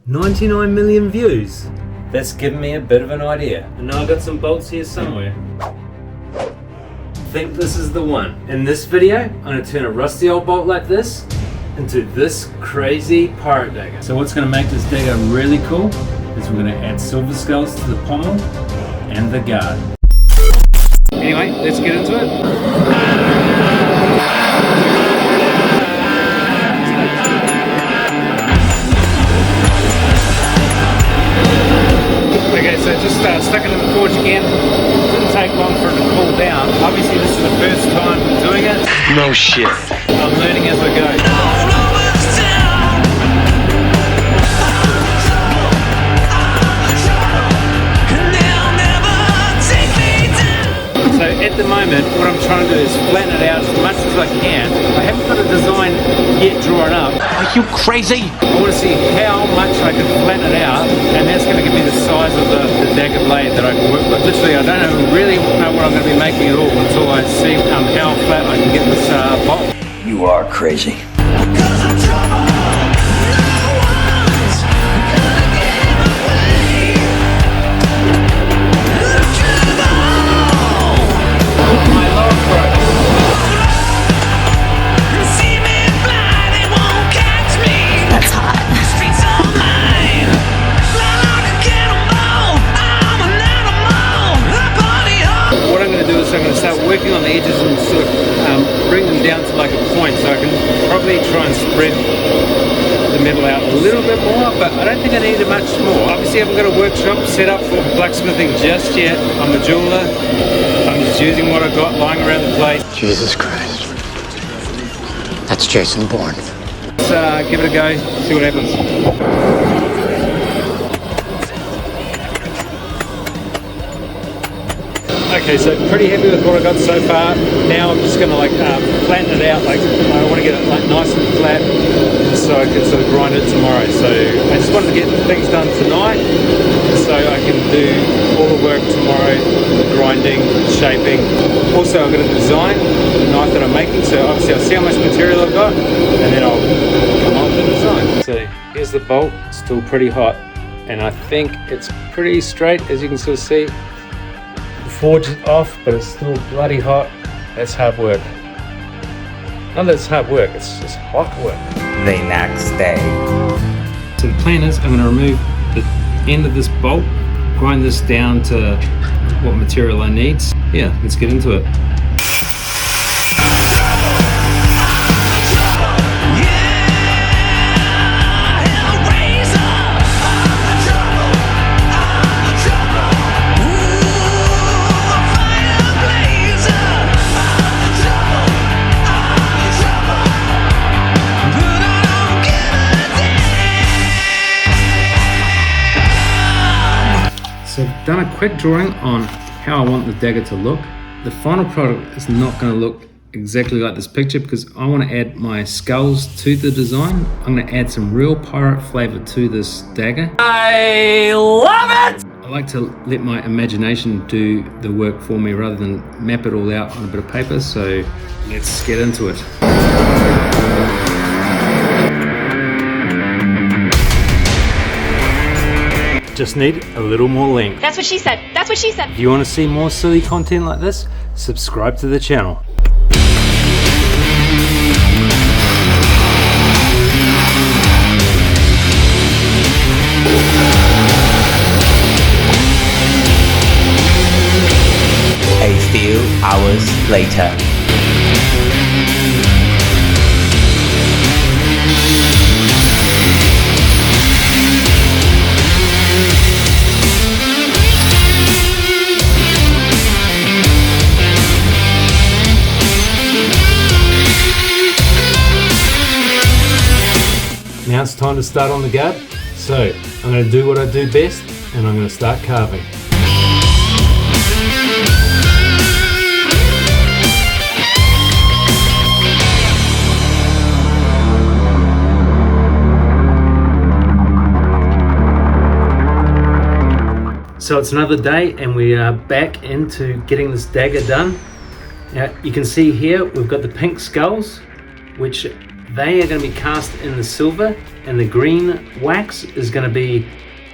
99 million views. That's given me a bit of an idea. And now I've got some bolts here somewhere. I think this is the one. In this video, I'm going to turn a rusty old bolt like this into this crazy pirate dagger. So what's going to make this dagger really cool is we're going to add silver skulls to the pommel and the guard. Anyway, let's get into it. Okay, so just stuck it in the forge again. Didn't take long for it to cool down. Obviously this is the first time doing it. No shit. I'm learning as I go. So at the moment, what I'm trying to do is flatten it out as much as I can. I haven't got a design yet drawn up. Are you crazy? I want to see how much I can flatten it out, and that's going to give me the size of the dagger blade that I can work with. Literally, I don't really know what I'm going to be making at all until I see how flat I can get this bolt. You are crazy. I'm going to start working on the edges and sort of bring them down to like a point, so I can probably try and spread the metal out a little bit more, but I don't think I need it much more. Obviously I haven't got a workshop set up for blacksmithing just yet. I'm a jeweler. I'm just using what I've got lying around the place. Jesus Christ. That's Jason Bourne. Let's give it a go, see what happens. Okay, so pretty happy with what I got so far. Now I'm just going to flatten it out. Like I want to get it like nice and flat, so I can sort of grind it tomorrow. So I just wanted to get things done tonight, so I can do all the work tomorrow, grinding, shaping. Also, I've got a design, the knife that I'm making. So obviously, I'll see how much material I've got, and then I'll come up with the design. So here's the bolt. Still pretty hot, and I think it's pretty straight, as you can sort of see. Forge is off, but it's still bloody hot. That's hard work. Not that it's hard work, it's just hot work. The next day. So the plan is I'm going to remove the end of this bolt, grind this down to what material I need. Yeah, let's get into it. So I've done a quick drawing on how I want the dagger to look. The final product is not going to look exactly like this picture because I want to add my skulls to the design. I'm going to add some real pirate flavor to this dagger. I love it! I like to let my imagination do the work for me rather than map it all out on a bit of paper, so let's get into it. Just need a little more length. That's what she said. That's what she said. If you want to see more silly content like this, subscribe to the channel. A few hours later. Now it's time to start on the guard. So I'm going to do what I do best, and I'm going to start carving. So it's another day and we are back into getting this dagger done. Now you can see here we've got the pink skulls, which they are going to be cast in the silver, and the green wax is going to be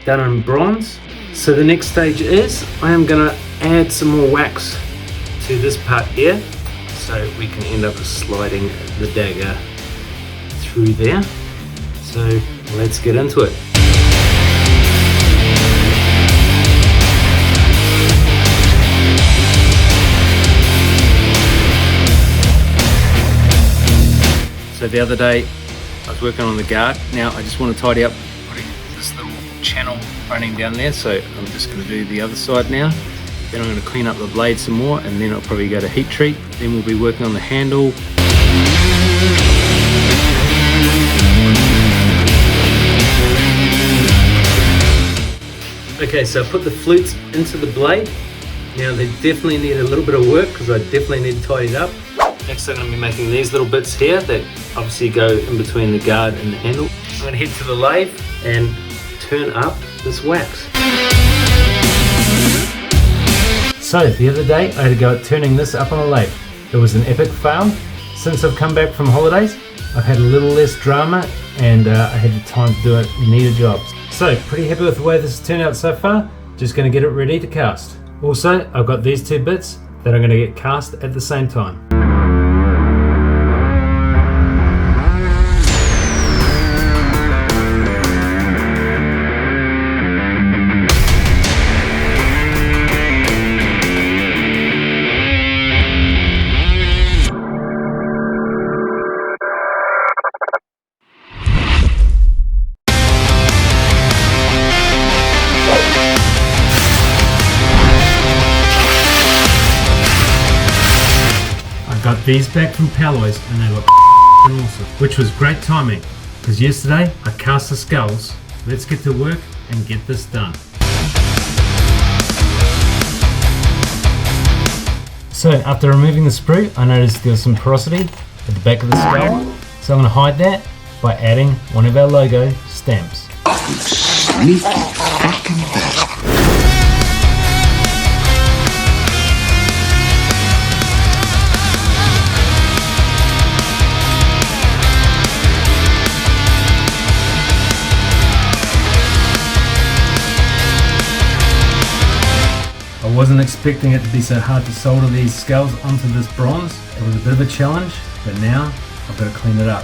done in bronze. So the next stage is I am going to add some more wax to this part here, so we can end up sliding the dagger through there. So let's get into it. So the other day I was working on the guard. Now I just want to tidy up putting this little channel running down there, so I'm just going to do the other side now. Then I'm going to clean up the blade some more, and then I'll probably go to heat treat. Then we'll be working on the handle. Okay, so I put the flutes into the blade. Now they definitely need a little bit of work because I definitely need to tidy it up. Next I'm going to be making these little bits here that obviously go in between the guard and the handle. I'm going to head to the lathe and turn up this wax. So the other day I had to go at turning this up on the lathe. It was an epic fail. Since I've come back from holidays, I've had a little less drama and I had the time to do it neater jobs. So pretty happy with the way this has turned out so far. Just going to get it ready to cast. Also, I've got these two bits that I'm going to get cast at the same time. Got these back from Palloys and they look awesome, which was great timing because yesterday I cast the skulls. Let's get to work and get this done. So after removing the sprue, I noticed there was some porosity at the back of the skull, so I'm going to hide that by adding one of our logo stamps. Sneaky fucking bastard. I wasn't expecting it to be so hard to solder these skulls onto this bronze. It was a bit of a challenge, but now I've got to clean it up.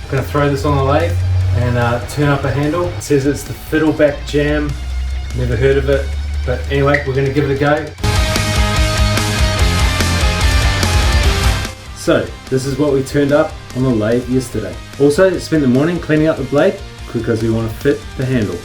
I'm going to throw this on the lathe and turn up a handle. It says it's the Fiddleback Jam. Never heard of it, but anyway, we're going to give it a go. So this is what we turned up on the lathe yesterday. Also spent the morning cleaning up the blade because we want to fit the handle.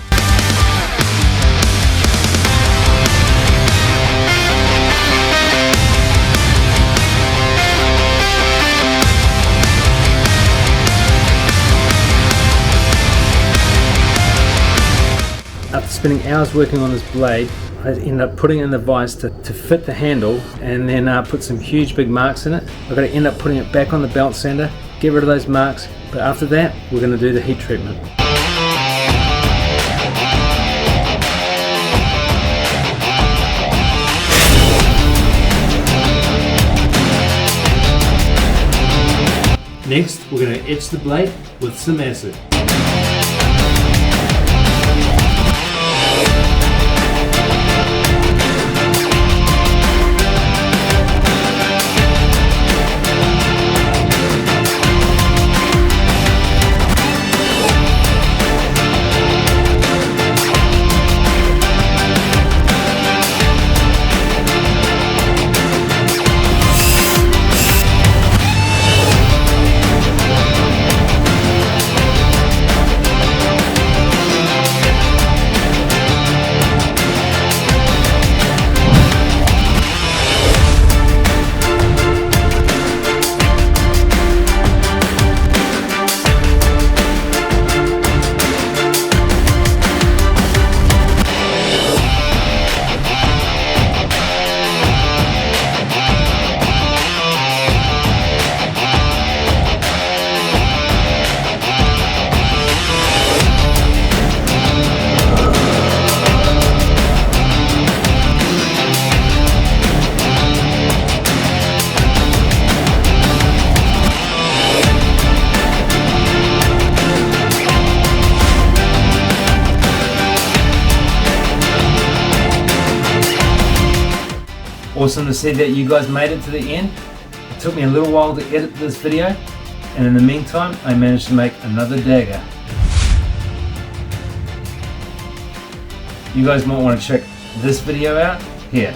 After spending hours working on this blade, I ended up putting it in the vise to fit the handle and then put some huge big marks in it. I've got to end up putting it back on the belt sander, get rid of those marks, but after that we're going to do the heat treatment. Next we're going to etch the blade with some acid. Awesome to see that you guys made it to the end. It took me a little while to edit this video, and in the meantime I managed to make another dagger. You guys might want to check this video out here.